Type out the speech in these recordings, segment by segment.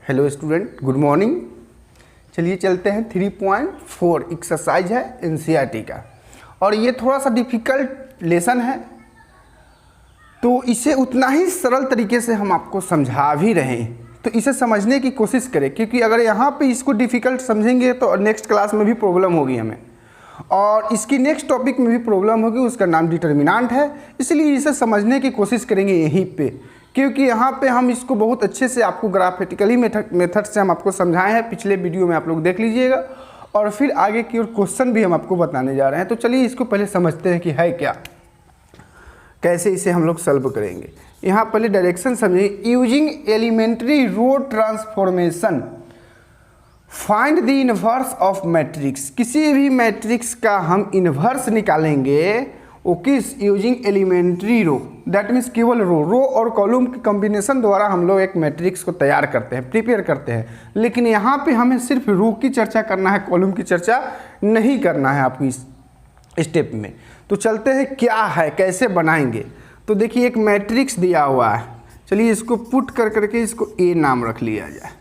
Hello student, good morning. चलिए चलते हैं 3.4 एक्सरसाइज है एनसीईआरटी का, और ये थोड़ा सा डिफ़िकल्ट लेसन है, तो इसे उतना ही सरल तरीके से हम आपको समझा भी रहे हैं, तो इसे समझने की कोशिश करें, क्योंकि अगर यहाँ पे इसको डिफ़िकल्ट समझेंगे तो नेक्स्ट क्लास में भी प्रॉब्लम होगी हमें, और इसकी नेक्स्ट टॉपिक में भी प्रॉब्लम होगी। उसका नाम डिटर्मिनेंट है, इसलिए इसे समझने की कोशिश करेंगे यहीं पे, क्योंकि यहाँ पे हम इसको बहुत अच्छे से आपको ग्राफिकली मेथड से हम आपको समझाए हैं। पिछले वीडियो में आप लोग देख लीजिएगा, और फिर आगे की ओर क्वेश्चन भी हम आपको बताने जा रहे हैं। तो चलिए इसको पहले समझते हैं कि है क्या, कैसे इसे हम लोग सॉल्व करेंगे। यहाँ पहले डायरेक्शन समझिए। Using elementary row transformation find the inverse of matrix. किसी भी मैट्रिक्स का हम इनवर्स निकालेंगे, वो किस using elementary row, that means केवल रो और कॉलम के कॉम्बिनेशन द्वारा हम लोग एक मैट्रिक्स को तैयार करते हैं, प्रिपेयर करते हैं। लेकिन यहाँ पे हमें सिर्फ रो की चर्चा करना है, कॉलम की चर्चा नहीं करना है आपकी इस स्टेप में। तो चलते हैं क्या है, कैसे बनाएंगे। तो देखिए एक मैट्रिक्स दिया हुआ है, चलिए इसको पुट कर करके इसको ए नाम रख लिया जाए,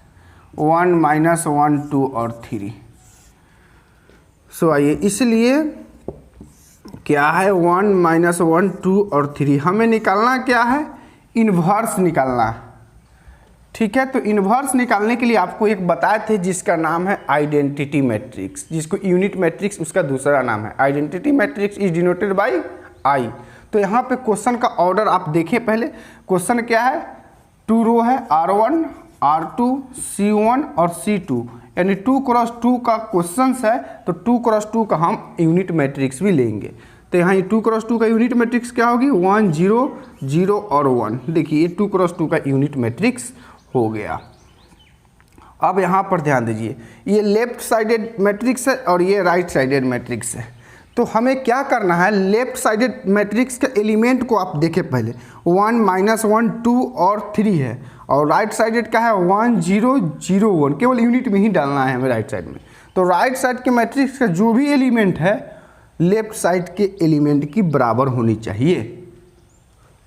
1 -1 2 और 3। सो आइए, इसलिए क्या है 1 -1 2 और 3, हमें निकालना क्या है, इन्वर्स निकालना है। ठीक है, तो इन्वर्स निकालने के लिए आपको एक बताए थे जिसका नाम है आइडेंटिटी मैट्रिक्स, जिसको यूनिट मैट्रिक्स उसका दूसरा नाम है। Identity matrix is denoted by I. तो यहाँ पे क्वेश्चन का ऑर्डर आप देखें। पहले क्वेश्चन क्या है, 2 रो है, R1 R2 C1 और C2, यानी 2 क्रॉस 2 का क्वेश्चन है, तो 2 क्रॉस 2 का हम यूनिट मैट्रिक्स भी लेंगे। तो यहाँ ये 2 क्रॉस 2 का यूनिट मैट्रिक्स क्या होगी, 1 0 0 और 1। देखिए ये 2 क्रॉस 2 का यूनिट मैट्रिक्स हो गया। अब यहाँ पर ध्यान दीजिए, ये लेफ्ट साइडेड मैट्रिक्स है और ये राइट साइडेड मैट्रिक्स है। तो हमें क्या करना है, लेफ्ट साइडेड मैट्रिक्स के एलिमेंट को आप देखें पहले, 1 -1 2 और 3 है, और राइट साइडेड का है 1 0 0 1, केवल यूनिट में ही डालना है हमें राइट साइड में। तो राइट साइड के मैट्रिक्स का जो भी एलिमेंट है लेफ्ट साइड के एलिमेंट की बराबर होनी चाहिए।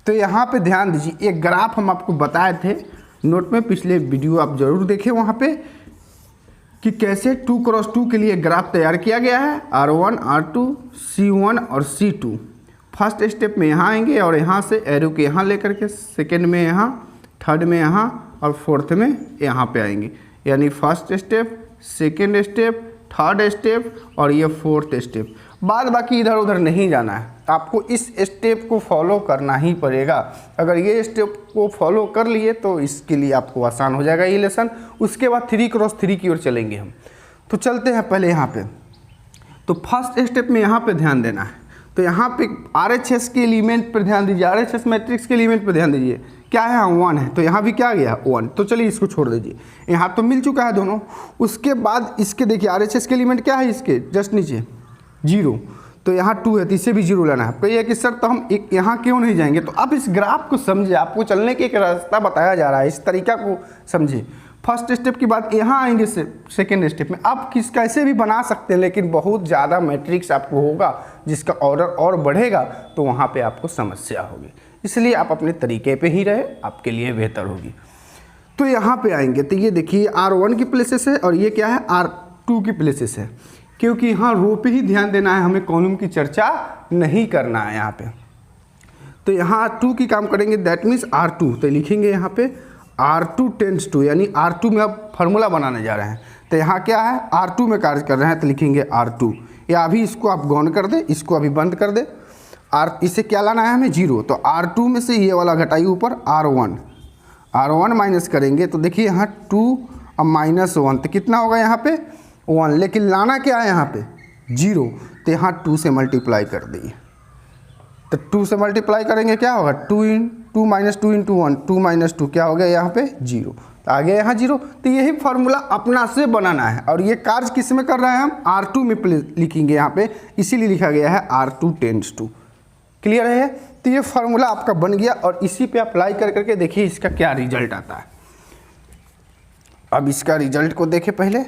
तो यहाँ पे ध्यान दीजिए, एक ग्राफ हम आपको बताए थे नोट में, पिछले वीडियो आप जरूर देखें वहाँ पे, कि कैसे 2 क्रॉस 2 के लिए ग्राफ तैयार किया गया है। R1 R2 C1 और C2 फर्स्ट स्टेप में यहाँ आएंगे, और यहाँ से एरो के यहाँ लेकर के सेकेंड में यहाँ, थर्ड में यहाँ, और फोर्थ में यहाँ पे आएंगे। यानी first step, second step, third step और ये फोर्थ स्टेप। बाद बाकी इधर उधर नहीं जाना है, आपको इस स्टेप को फॉलो करना ही पड़ेगा। अगर ये स्टेप को फॉलो कर लिए तो इसके लिए आपको आसान हो जाएगा ये लेसन। उसके बाद 3 क्रॉस 3 की ओर चलेंगे हम। तो चलते हैं पहले यहाँ पे। तो फर्स्ट स्टेप में यहाँ पे ध्यान देना है। तो यहाँ पे RHS के एलिमेंट पर ध्यान दीजिए, RHS मैट्रिक्स के एलिमेंट पर ध्यान दीजिए। क्या है, 1 है, तो यहाँ भी क्या गया 1। तो चलिए इसको छोड़ दीजिए, यहाँ तो मिल चुका है दोनों। उसके बाद इसके देखिए RHS के एलिमेंट क्या है, इसके जस्ट नीचे 0, तो यहाँ 2 है, तो इसे भी 0 लाना है। तो ये कि सर तो हम एक यहाँ क्यों नहीं जाएंगे, तो आप इस ग्राफ को समझे, आपको चलने के एक रास्ता बताया जा रहा है, इस तरीका को समझे। फर्स्ट स्टेप के बाद यहाँ आएंगे सेकेंड स्टेप में। आप कैसे भी बना सकते हैं, लेकिन बहुत ज़्यादा मैट्रिक्स आपको होगा जिसका ऑर्डर और बढ़ेगा, तो वहाँ पे आपको समस्या होगी। इसलिए आप अपने तरीके पे ही रहे, आपके लिए बेहतर होगी। तो यहाँ पे आएंगे, तो ये देखिए R1 की प्लेसेस है, और ये क्या है, R2 की प्लेसेस है, क्योंकि यहाँ रो पे ही ध्यान देना है, हमें कॉलम की चर्चा नहीं करना है यहाँ पे। तो यहाँ 2 की काम करेंगे, दैट मीन्स R2। तो लिखेंगे यहाँ पे R2 टेंड्स टू, यानी R2 में अब फार्मूला बनाने जा रहे हैं। तो यहाँ क्या है, R2 में कार्य कर रहे हैं, तो लिखेंगे R2। या अभी इसको आप गौन कर दें, इसको अभी बंद कर दें। इसे क्या लाना है हमें, 0। तो R2 में से ये वाला घटाइए ऊपर, R1 माइनस करेंगे, तो देखिए यहाँ 2 और -1, तो कितना होगा यहाँ पे 1। लेकिन लाना क्या है यहाँ पे 0, तो यहाँ 2 से मल्टीप्लाई कर दिए। तो 2 से मल्टीप्लाई करेंगे क्या होगा, 2 -2 × 1, 2 - 2 क्या हो गया यहाँ पे 0, तो आ गया यहाँ 0। तो यही फार्मूला अपना से बनाना है, और ये कार्य किस में कर रहे हैं हम, R2 में लिखेंगे यहाँ पे, इसीलिए लिखा गया है R2 टेंड्स टू। क्लियर है। तो ये फार्मूला आपका बन गया, और इसी पे अप्लाई कर करके देखिए इसका क्या रिजल्ट आता है। अब इसका रिजल्ट को देखें पहले।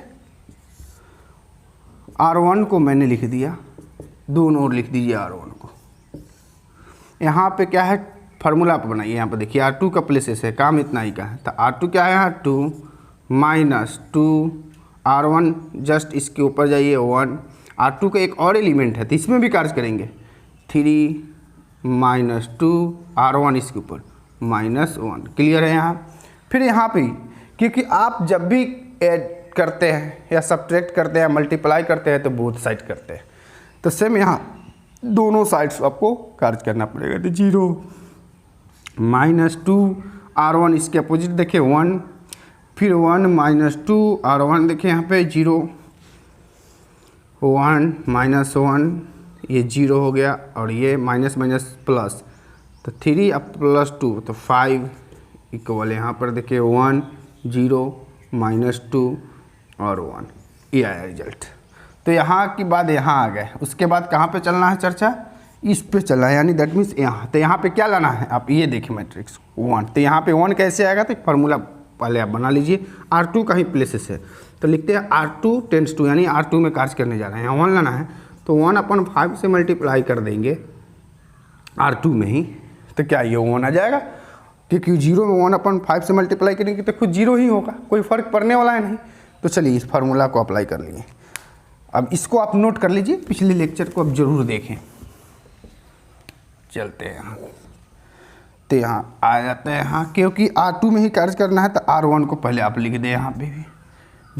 R1 को मैंने लिख दिया, दोनों ओर लिख दीजिए R1 को। यहाँ पे क्या है, फार्मूला आप बनाइए। यहाँ पे देखिए R2 का प्लेसेस है, काम इतना ही का है। तो R2 क्या है यहाँ 2 -2 R1 जस्ट इसके ऊपर जाइए 1 R2 का एक और एलिमेंट है तो इसमें भी कार्य करेंगे 3 -2 R1 इसके ऊपर -1। क्लियर है यहाँ। फिर यहाँ पे क्योंकि आप जब भी ऐड करते हैं या सब्ट्रैक्ट करते हैं मल्टीप्लाई करते हैं तो बोथ साइड करते हैं तो सेम यहाँ दोनों साइड्स आपको कार्य करना पड़ेगा। तो 0 -2 R1 इसके अपोजिट देखिए 1 फिर 1 -2 R1 देखिए यहाँ पे 0 1 -1 ये 0 हो गया और ये माइनस माइनस प्लस तो 3 अब +2 तो 5 इक्वल यहाँ पर देखिए 1 0 -2 और 1 ये आया रिजल्ट। तो यहाँ की बात यहाँ आ गए। उसके बाद कहाँ पे चलना है चर्चा, इस पे चलना है यानी दैट मीन्स यहाँ। तो यहाँ पे क्या लाना है आप ये देखिए मैट्रिक्स 1। तो यहाँ पे 1 कैसे आएगा तो फार्मूला पहले आप बना लीजिए। R2 का ही प्लेसेस है तो लिखते हैं R2 टेंड्स टू यानी R2 में कार्य करने जा रहे हैं। यहाँ 1 लाना है तो 1/5 से मल्टीप्लाई कर देंगे R2 में ही तो क्या ये 1 आ जाएगा क्योंकि 0 में 1/5 से मल्टीप्लाई करेंगे तो खुद 0 ही होगा, कोई फ़र्क पड़ने वाला है नहीं। तो चलिए इस फार्मूला को अप्लाई कर लिए। अब इसको आप नोट कर लीजिए, पिछले लेक्चर को आप ज़रूर देखें। चलते हैं यहाँ तो यहाँ आ जाते हैं यहाँ क्योंकि R2 में ही कार्य करना है तो R1 को पहले आप लिख दें यहाँ पे भी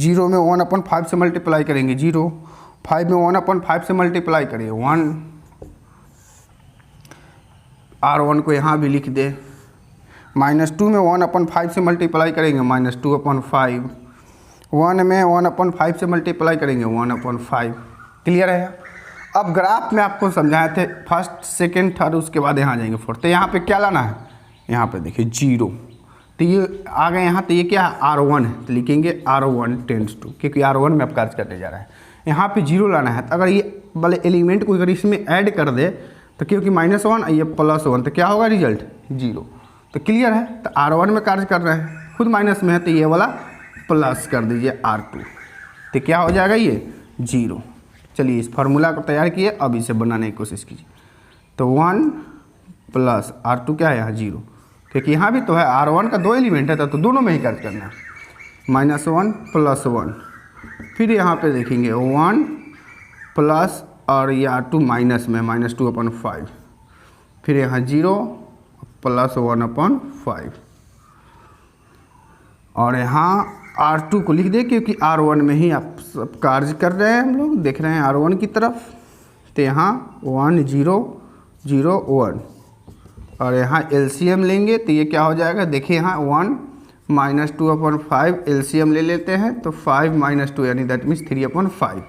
0 में 1/5 से मल्टीप्लाई करेंगे 0 5 में 1/5 से मल्टीप्लाई करिए 1 R1 को यहाँ भी लिख दे -2 में 1/5 से मल्टीप्लाई करेंगे -2/5 1 में 1/5 से मल्टीप्लाई करेंगे 1/5। क्लियर है। अब ग्राफ में आपको समझाए थे फर्स्ट सेकंड थर्ड उसके बाद यहाँ जाएंगे फोर्थ। तो यहाँ पे क्या लाना है यहाँ पे देखिए 0 तो ये आ गए यहाँ तो ये क्या है R1 है तो लिखेंगे R1 टेंड्स टू क्योंकि R1 में आप कार्य करने जा रहे हैं। यहाँ पे 0 लाना है तो अगर ये वाले एलिमेंट को अगर इसमें ऐड कर दे तो क्योंकि -1 ये +1 तो क्या होगा रिजल्ट 0। तो क्लियर है। तो R1 में कार्य कर रहे हैं खुद माइनस में है तो ये वाला प्लस कर दीजिए R2 तो क्या हो जाएगा ये 0। चलिए इस फार्मूला को तैयार किए अब इसे बनाने की कोशिश कीजिए। तो 1 + R2 क्या है यहाँ 0 क्योंकि यहाँ भी तो है R1 का 2 एलिमेंट है तो दोनों में ही कार्य करना है -1 + 1 फिर यहाँ पे देखेंगे 1 प्लस और ये R2 माइनस में -2/5 फिर यहाँ 0 + 1/5 और यहाँ R2 को लिख दे क्योंकि R1 में ही आप सब कार्य कर रहे हैं, हम लोग देख रहे हैं R1 की तरफ। तो यहाँ 1 0 0 1 और यहाँ LCM लेंगे तो ये क्या हो जाएगा देखिए यहाँ 1 -2/5 LCM ले लेते हैं तो 5 - 2 यानी दैट मीन्स 3/5।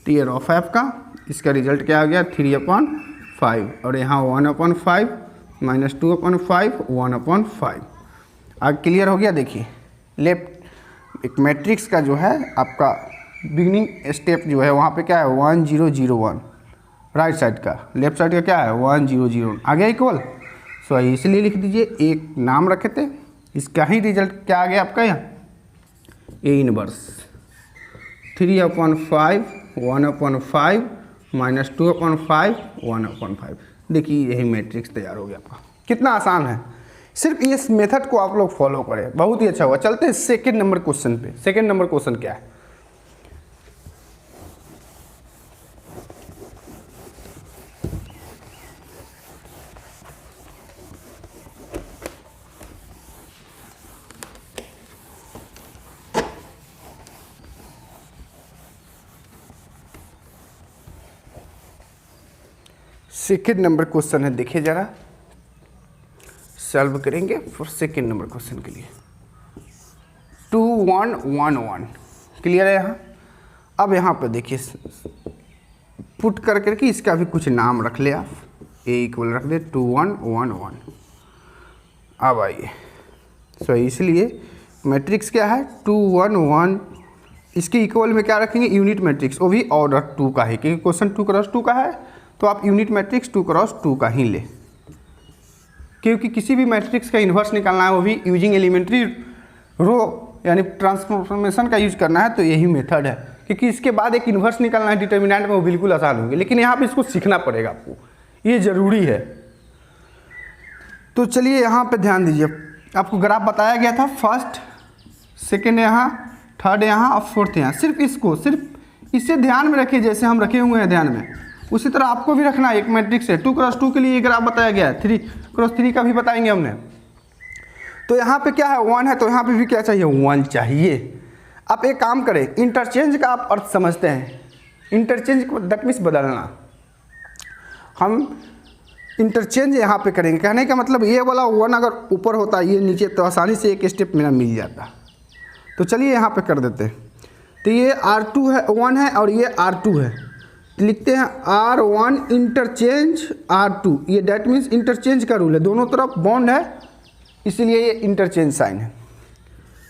तो ये रफ है आपका, इसका रिजल्ट क्या आ गया 3/5 और यहाँ 1/5 -2/5 1/5। आगे क्लियर हो गया। देखिए लेफ्ट एक मैट्रिक्स का जो है आपका बिगिनिंग स्टेप जो है वहाँ पे क्या है 1 0 0 1 राइट साइड का, लेफ्ट साइड का क्या है 1 0 0 आ गया इक्वल। सो इसलिए लिख दीजिए एक नाम रखे थे, इसका ही रिजल्ट क्या आ गया आपका यहाँ A इनवर्स 3/5 1/5 -2/5 1/5। देखिए यही मैट्रिक्स तैयार हो गया आपका। कितना आसान है, सिर्फ इस मेथड को आप लोग फॉलो करें, बहुत ही अच्छा हुआ। चलते हैं सेकंड नंबर क्वेश्चन पे। सेकंड नंबर क्वेश्चन क्या है सेकंड नंबर क्वेश्चन है, देखिए जरा सॉल्व करेंगे फॉर सेकंड नंबर क्वेश्चन के लिए 2 1 1 1। क्लियर है यहाँ। अब यहाँ पे देखिए पुट कर करके इसका भी कुछ नाम रख ले आप, A इक्वल रख दे 2 1 1 1। अब आइए सो इसलिए मैट्रिक्स क्या है 2 1 1, इसके इक्वल में क्या रखेंगे यूनिट मैट्रिक्स, वो भी ऑर्डर 2 का है क्योंकि क्वेश्चन 2x2 का है तो आप यूनिट मैट्रिक्स 2x2 का ही ले, क्योंकि किसी भी मैट्रिक्स का इन्वर्स निकालना है वो भी यूजिंग एलिमेंट्री रो यानी ट्रांसफॉर्मेशन का यूज करना है तो यही मेथड है। क्योंकि इसके बाद एक इन्वर्स निकालना है डिटर्मिनेंट में वो बिल्कुल आसान होंगे, लेकिन यहाँ पे इसको सीखना पड़ेगा आपको, ये ज़रूरी है। तो चलिए यहाँ पे ध्यान दीजिए, आपको ग्राफ बताया गया था फर्स्ट सेकेंड यहाँ थर्ड यहाँ और फोर्थ यहाँ। सिर्फ इसे ध्यान में रखिए, जैसे हम रखे हुए हैं ध्यान में, उसी तरह आपको भी रखना है। एक मैट्रिक्स है 2x2 के लिए ग्राफ बताया गया है, 3x3 का भी बताएंगे हमने। तो यहाँ पे क्या है 1 है, तो यहाँ पे भी क्या चाहिए 1 चाहिए। आप एक काम करें, इंटरचेंज का आप अर्थ समझते हैं, इंटरचेंज दैट मीन्स बदलना। हम इंटरचेंज यहाँ पे करेंगे, कहने का मतलब ये वाला 1 अगर ऊपर होता ये नीचे, तो आसानी से एक स्टेप मेरा मिल जाता। तो चलिए यहाँ पे कर देते हैं। तो ये R2 है 1 है और ये R2 है, तो लिखते हैं R1 इंटरचेंज R2। ये डैट मीन्स इंटरचेंज का रूल है, दोनों तरफ बॉन्ड है, इसीलिए ये इंटरचेंज साइन है।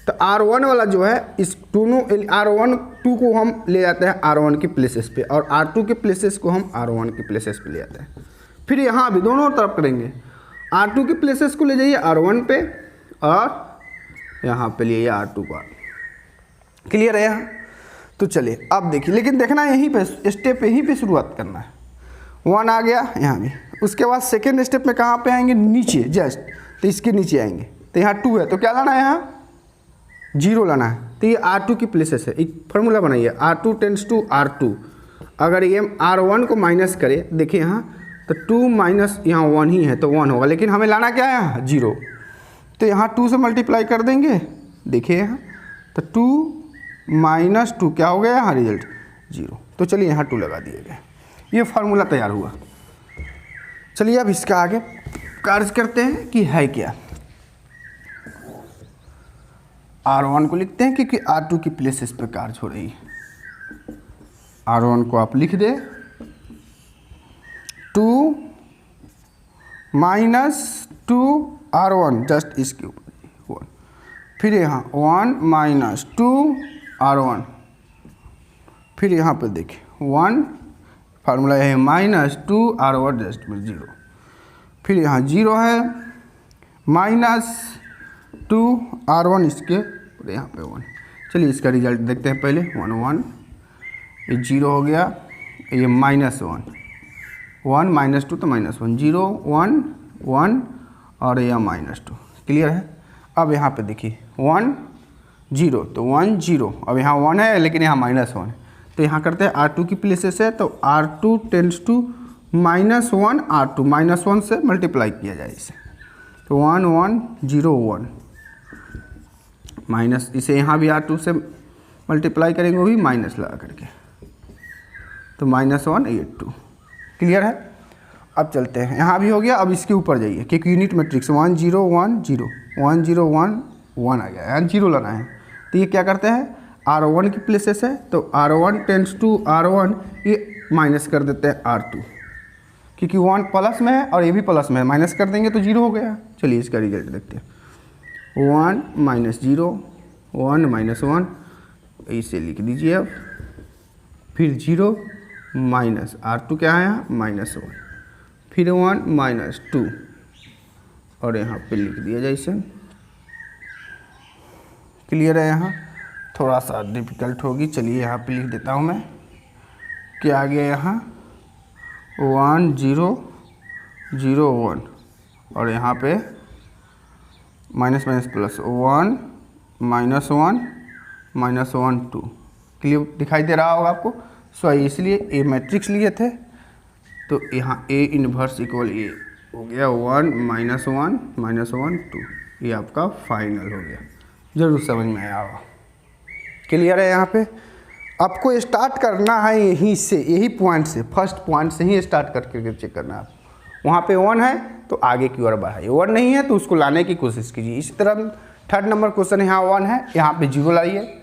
तो R1 वाला जो है, इस दोनों R1 को हम ले जाते हैं R1 की प्लेसेस पे, और R2 के प्लेसेस को हम R1 की प्लेसेस पे ले जाते हैं। फिर यहाँ भी दोनों तरफ करेंगे, R2 के प्लेसेस को ले जाइए R1 पे, और यहाँ पे लिए R2 का। क्लियर है यहाँ? तो चलिए अब देखिए, लेकिन देखना यहीं पे स्टेप यहीं पे शुरुआत करना है। 1 आ गया यहाँ भी, उसके बाद सेकेंड स्टेप में कहाँ पे आएंगे, नीचे जस्ट, तो इसके नीचे आएंगे। तो यहाँ 2 है, तो क्या लाना है यहाँ 0 लाना है। तो ये R2 की प्लेसेस है, एक फार्मूला बनाइए, R2 टेंड्स टू R2। अगर ये R1 को माइनस करे, देखिए यहाँ, तो 2 माइनस यहाँ 1 ही है, तो 1 होगा, लेकिन हमें लाना क्या है यहाँ 0। तो यहाँ 2 से मल्टीप्लाई कर देंगे, देखिए यहाँ, तो 2 माइनस 2 क्या हो गया यहाँ रिजल्ट 0। तो चलिए यहाँ 2 लगा दिए गए, ये फार्मूला तैयार हुआ। चलिए अब इसका आगे कार्य करते हैं कि है क्या। R1 को लिखते हैं क्योंकि R2 की प्लेसेस पे कार्य हो रही है। R1 को आप लिख दे 2 माइनस 2 R1, जस्ट इसके ऊपर 1। फिर यहाँ 1 माइनस 2 R1, फिर यहाँ पर देखिए 1, फार्मूला है माइनस 2 R1 जस्ट में 0। फिर यहाँ 0 है, माइनस 2 R1 इसके यहाँ पे 1। चलिए इसका रिजल्ट देखते हैं पहले। 1 1, ये 0 हो गया, ये -1, 1 माइनस 2 तो -1, 0 1 1 और यह -2। क्लियर है? अब यहाँ पे देखिए 1 0, तो 1 0, अब यहाँ 1 है लेकिन यहाँ -1 है, तो यहाँ करते हैं R2 की प्लेसेस है, तो R2 टेंड्स टू -1 R2, -1 से मल्टीप्लाई किया जाए इसे, तो 1 1 0 1 माइनस, इसे यहाँ भी R2 से मल्टीप्लाई करेंगे, वो भी माइनस लगा करके, तो -1 ये 2। क्लियर है? अब चलते हैं, यहाँ भी हो गया। अब इसके ऊपर जाइए क्योंकि यूनिट मैट्रिक्स 1 0 1 0 1 0 1 1 आ गया, यहाँ 0 लाना है। तो ये क्या करते हैं, R1 की प्लेसेस है, तो R1 टेंड्स टू R1, ये माइनस कर देते हैं R2, क्योंकि 1 प्लस में है और ये भी प्लस में है, माइनस कर देंगे तो 0 हो गया। चलिए इसका रिजल्ट देखते हैं, 1 -0 1 -1, इसे लिख दीजिए अब, फिर 0 माइनस R2 क्या है यहाँ -1, फिर 1 -2 और यहाँ पे लिख दिया जाए इसे। क्लियर है? यहाँ थोड़ा सा डिफिकल्ट होगी, चलिए यहाँ पे लिख देता हूँ मैं, क्या आ गया यहाँ 1 0 0 1 और यहाँ पे माइनस माइनस प्लस 1 -1 -1 2। क्लियर दिखाई दे रहा होगा आपको? सॉरी, इसलिए ए मैट्रिक्स लिए थे, तो यहाँ ए इन्वर्स इक्वल ए हो गया 1 -1 -1 2। ये आपका फाइनल हो गया, जरूर समझ में आया होगा। क्लियर है? यहाँ पे आपको स्टार्ट करना है यहीं से, यही पॉइंट से, फर्स्ट पॉइंट से ही स्टार्ट करके चेक करना है आप। वहाँ पे 1 है तो आगे की ओर बढ़ाइए, 1 नहीं है तो उसको लाने की कोशिश कीजिए। इसी तरह थर्ड नंबर क्वेश्चन, यहाँ 1 है, यहाँ पे 0 लाइए,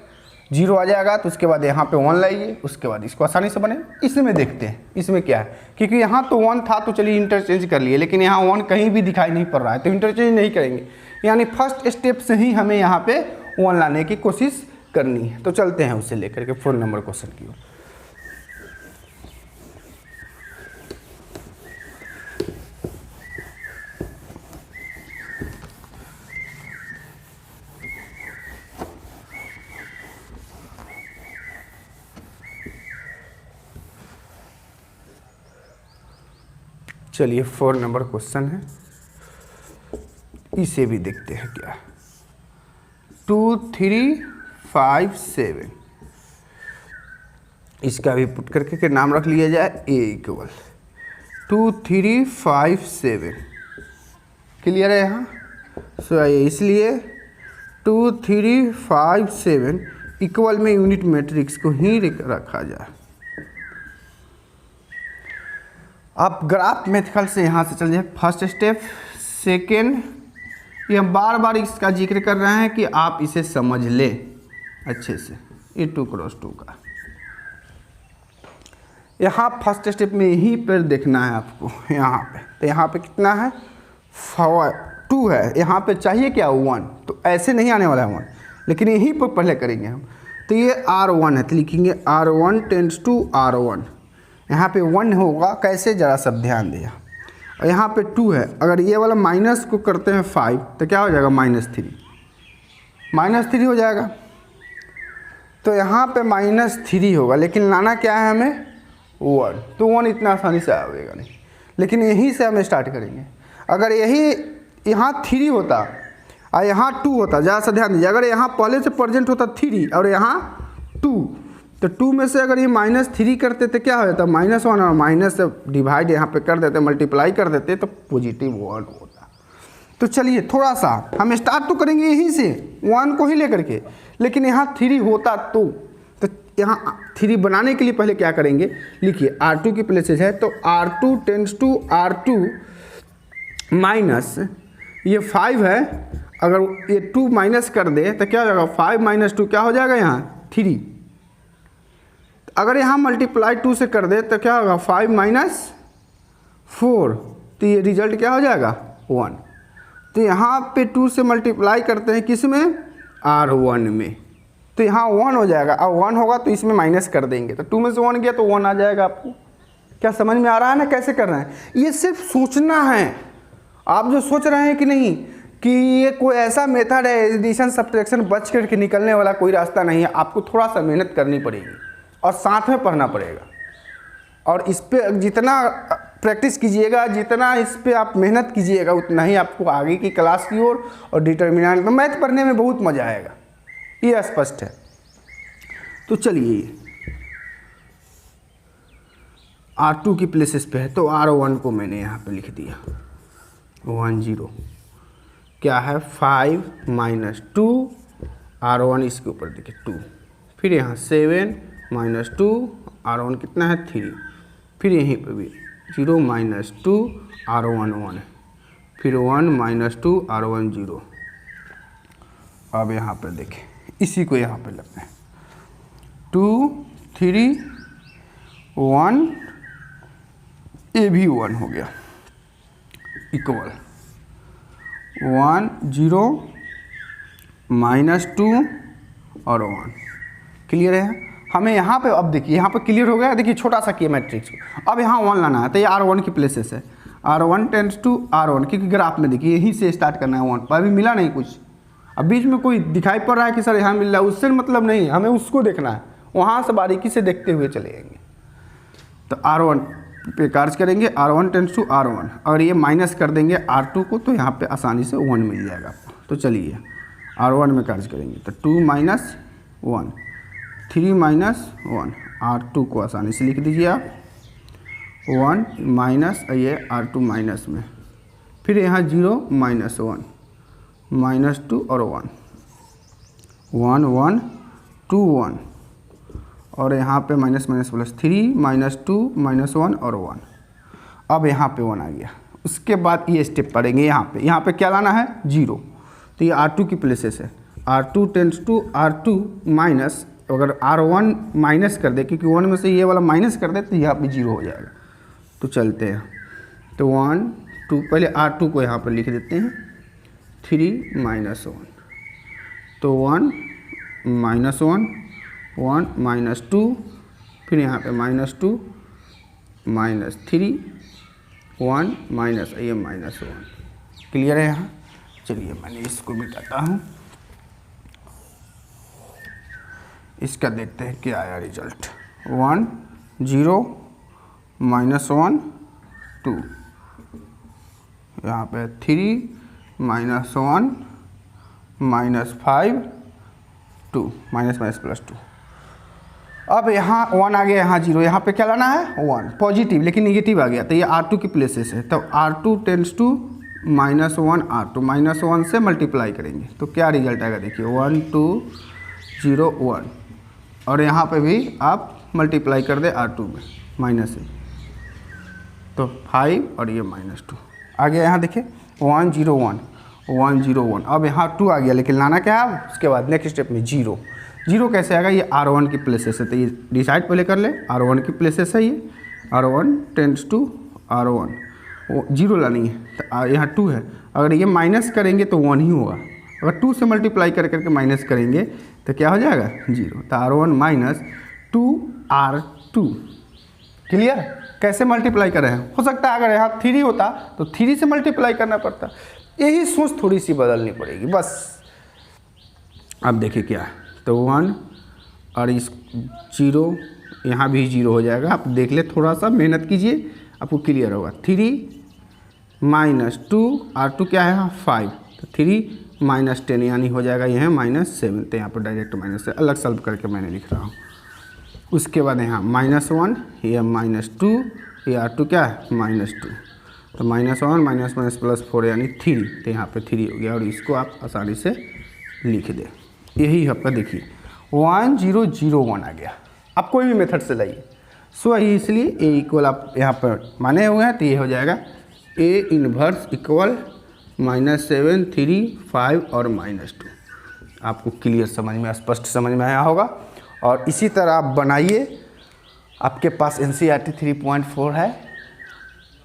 0 आ जाएगा तो उसके बाद यहाँ पे 1 लाइए, उसके बाद इसको आसानी से बने। इसमें देखते हैं इसमें क्या है, क्योंकि यहाँ तो 1 था तो चलिए इंटरचेंज कर लिए, लेकिन यहाँ 1 कहीं भी दिखाई नहीं पड़ रहा है तो इंटरचेंज नहीं करेंगे, यानी फर्स्ट स्टेप से ही हमें यहाँ पे 1 लाने की कोशिश करनी है। तो चलते हैं उसे लेकर के 4 नंबर क्वेश्चन की ओर। चलिए 4 नंबर क्वेश्चन है, इसे भी देखते हैं क्या। 2 3 5 7। इसका भी पुट करके के नाम रख लिया जाए A इक्वल 2 3 5 7। क्लियर है यहाँ? सो इसलिए 2 3 5 7 इक्वल में यूनिट मैट्रिक्स को ही रखा जाए। आप ग्राफ मेथड से यहाँ से चल जाए फर्स्ट स्टेप। सेकेंड, ये हम बार बार इसका जिक्र कर रहे हैं कि आप इसे समझ लें अच्छे से। ये 2 क्रॉस 2 का यहाँ फर्स्ट स्टेप में यहीं पर देखना है आपको। यहाँ पे तो यहाँ पे कितना है 2 है, यहाँ पे चाहिए क्या 1, तो ऐसे नहीं आने वाला है 1, लेकिन यहीं पर पहले करेंगे हम। तो ये R1 है तो लिखेंगे R1 टेंड्स टू R1। यहाँ पे 1 होगा, कैसे ज़रा सब ध्यान दिया। और यहाँ पे 2 है, अगर ये वाला माइनस को करते हैं 5 तो क्या हो जाएगा -3 हो जाएगा। तो यहाँ पे -3 होगा, लेकिन लाना क्या है हमें 1, तो 1 इतना आसानी से आएगा नहीं, लेकिन यहीं से हम स्टार्ट करेंगे। अगर यही यहाँ 3 होता और यहाँ 2 होता, ज़्यादा सा ध्यान दीजिए, अगर यहाँ पहले से प्रेजेंट होता 3 और यहाँ 2, तो 2 में से अगर ये -3 करते तो क्या हो जाता, -1, और माइनस से डिवाइड यहाँ पे कर देते, मल्टीप्लाई कर देते तो +1 होता। तो चलिए थोड़ा सा हम स्टार्ट तो करेंगे यहीं से 1 को ही लेकर के, लेकिन यहाँ 3 होता तो यहाँ 3 बनाने के लिए पहले क्या करेंगे, लिखिए R2 की प्लेसेस है तो R2 tends to R2 minus ये 5 है, अगर ये 2 माइनस कर दे तो क्या हो जाएगा 5 - 2 क्या हो जाएगा यहाँ 3। अगर यहाँ मल्टीप्लाई 2 से कर दे तो क्या होगा 5 - 4, तो ये रिजल्ट क्या हो जाएगा 1। तो यहाँ पे 2 से मल्टीप्लाई करते हैं किस में, R1 में, तो यहाँ 1 हो जाएगा। अब 1 होगा तो इसमें माइनस कर देंगे, तो 2 में से 1 गया तो 1 आ जाएगा। आपको क्या समझ में आ रहा है ना कैसे कर रहे हैं? ये सिर्फ सोचना है। आप जो सोच रहे हैं कि नहीं कि ये कोई ऐसा मेथड है एडिशन सब्ट्रैक्शन बच करके निकलने वाला कोई रास्ता नहीं है, आपको थोड़ा सा मेहनत करनी पड़ेगी और साथ में पढ़ना पड़ेगा। और इस पर जितना प्रैक्टिस कीजिएगा, जितना इस पर आप मेहनत कीजिएगा, उतना ही आपको आगे की क्लास की ओर और डिटर्मिनेंट में मैथ पढ़ने में बहुत मज़ा आएगा, ये स्पष्ट है। तो चलिए R2 की प्लेसेस पे है तो R1 को मैंने यहाँ पे लिख दिया 1 0, क्या है 5 - 2, R1 इसके ऊपर देखिए 2, फिर यहाँ 7 - 2, R1 कितना है 3, फिर यहीं पे भी 0 - 2, R1 1, फिर 1 - 2, R1 0। अब यहाँ पर देखें, इसी को यहाँ पे लगते हैं 2 3 1, ये भी 1 हो गया इक्वल 1 0 -2 और 1। क्लियर है? हमें यहाँ पे अब देखिए, यहाँ पे क्लियर हो गया। देखिए छोटा सा किया मैट्रिक्स को, अब यहाँ 1 लाना है तो ये R1 की प्लेसेस है, R1 टेंड्स टू R1, क्योंकि ग्राफ में देखिए यहीं से स्टार्ट करना है 1 पर, अभी मिला नहीं कुछ। अब बीच में कोई दिखाई पड़ रहा है कि सर यहाँ मिल रहा है, उससे मतलब नहीं, हमें उसको देखना है, वहाँ से बारीकी से देखते हुए चले जाएंगे। तो R1 पे कार्य करेंगे, R1 टेंड्स टू R1, और ये माइनस कर देंगे R2 को तो यहाँ पे आसानी से 1 मिल जाएगा आपको। तो चलिए R1 में कार्य करेंगे तो 2 - 1, 3 - 1, R2 को आसानी से लिख दीजिए आप 1 माइनस ये R2 माइनस में, फिर यहाँ 0 -1 -2 और 1 1 1 2 1, और यहाँ पे माइनस प्लस 3 -2 -1 और 1। अब यहाँ पे 1 आ गया। उसके बाद ये स्टेप पढ़ेंगे, यहाँ पे क्या लाना है 0, तो ये R2 की प्लेसेस है, R2 tends to R2 minus, अगर R1 माइनस कर दे, क्योंकि 1 में से ये वाला माइनस कर दे तो यहाँ पे 0 हो जाएगा। तो चलते हैं, तो 1 2, पहले R2 को यहाँ पर लिख देते हैं 3 - 1, तो 1 -1 -2, फिर यहाँ पे -2 -3 1 माइनस ये -1। क्लियर है यहाँ? चलिए मैंने इसको मिटाता हूँ, इसका देखते हैं क्या आया रिजल्ट। 1 0 -1 2, यहाँ पे 3 -1 -5 2 माइनस माइनस प्लस 2। अब यहाँ 1 आ गया, यहाँ 0, यहाँ पे क्या लाना है 1 पॉजिटिव, लेकिन निगेटिव आ गया तो ये R2 की प्लेसेस है। तब R2 टेंड्स टू -1 R2, -1 से मल्टीप्लाई करेंगे तो क्या रिजल्ट आएगा देखिए 1 2 0 1, और यहाँ पे भी आप मल्टीप्लाई कर दे R2 में माइनस से तो 5 और ये -2 आ गया। यहाँ देखिए 1 0 1 1 0 1, अब यहाँ 2 आ गया, लेकिन लाना क्या है उसके बाद नेक्स्ट स्टेप में 0 0 कैसे आएगा, ये R1 की प्लेसेस है तो ये डिसाइड पहले कर ले, R1 की प्लेसेस है ये, R1 टेंड्स टू R1, 0 लानी है तो यहाँ 2 है, अगर ये माइनस करेंगे तो 1 ही होगा, अगर 2 से मल्टीप्लाई कर करके माइनस करेंगे तो क्या हो जाएगा 0, तो R1 माइनस 2 R2। क्लियर, कैसे मल्टीप्लाई कर रहे हैं, हो सकता है अगर यहाँ 3 होता तो 3 से मल्टीप्लाई करना पड़ता, यही सोच थोड़ी सी बदलनी पड़ेगी बस। अब देखिए क्या है, तो 1 और इस 0, यहाँ भी 0 हो जाएगा, आप देख ले, थोड़ा सा मेहनत कीजिए आपको क्लियर होगा। 3 माइनस 2 R2 क्या है 5, तो 3 माइनस 10 यानी हो जाएगा यह -7, तो यहाँ पर डायरेक्ट माइनस से अलग सॉल्व करके मैंने लिख रहा हूँ। उसके बाद यहाँ -1, ये -2, ये R2 क्या है -2, तो -1 माइनस माइनस प्लस 4 यानी 3, तो यहाँ पे 3 हो गया, और इसको आप आसानी से लिख दें। यही आपका देखिए 1 0 0 1 आ गया। आप कोई भी मेथड से लाइए, सो यही इसलिए ए इक्वल आप यहाँ पर माने हुए हैं, तो ये हो जाएगा A इनवर्स इक्वल -7 3 5 और -2। आपको क्लियर समझ में, स्पष्ट समझ में आया होगा। और इसी तरह आप बनाइए, आपके पास NCERT 3.4 है,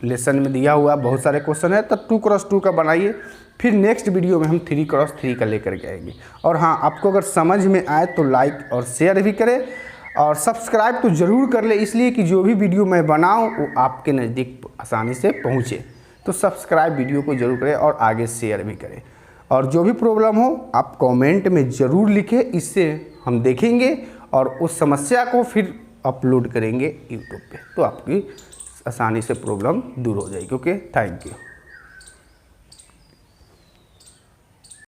लेसन में दिया हुआ बहुत सारे क्वेश्चन है, तो 2x2 का बनाइए, फिर नेक्स्ट वीडियो में हम 3x3 का लेकर के आएंगे। और हाँ, आपको अगर समझ में आए तो लाइक और शेयर भी करें, और सब्सक्राइब तो ज़रूर कर ले, इसलिए कि जो भी वीडियो मैं बनाऊँ वो आपके नज़दीक आसानी से पहुँचे। तो सब्सक्राइब वीडियो को ज़रूर करें और आगे शेयर भी करें, और जो भी प्रॉब्लम हो आप कमेंट में ज़रूर लिखें, इससे हम देखेंगे और उस समस्या को फिर अपलोड करेंगे यूट्यूब पे, तो आपकी आसानी से प्रॉब्लम दूर हो जाएगी। Okay, thank you.